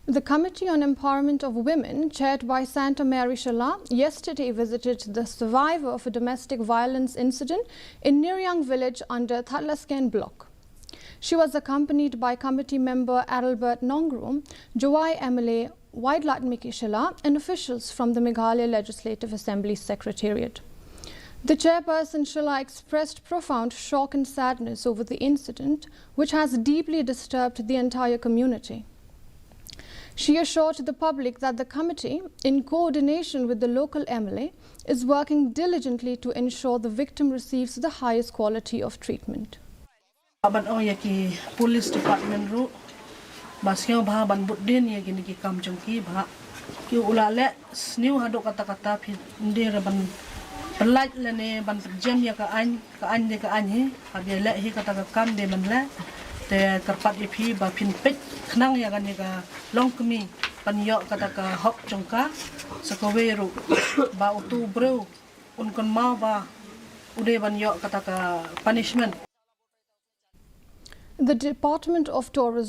The Committee on Empowerment of Women, chaired by Santa Mary Shala, yesterday visited the survivor of a domestic violence incident in Niryang village under Thatlasken block. She was accompanied by committee member Adalbert Nongrum, Jawai MLA Waidlatmiki Shala and officials from the Meghalaya Legislative Assembly Secretariat. The chairperson Shala expressed profound shock and sadness over the incident, which has deeply disturbed the entire community. She assured the public that the committee, in coordination with the local MLA, is working diligently to ensure the victim receives the highest quality of treatment. Police department ru baskyo bha ban buddin ye gini ki kam jongki bha ki ulale sniu hado kata-kata phi ndere ban pelaj lene ban jam ya ka an de ka an he ade le hi kata ka kam de ban le te karpat ye phi ba phin pet khnang ya gan ka long kmi pan yo kata ka hok jongka sakoweru ba utu bro un kon mau ba ude ban yo kata ka punishment. The Department of Tourism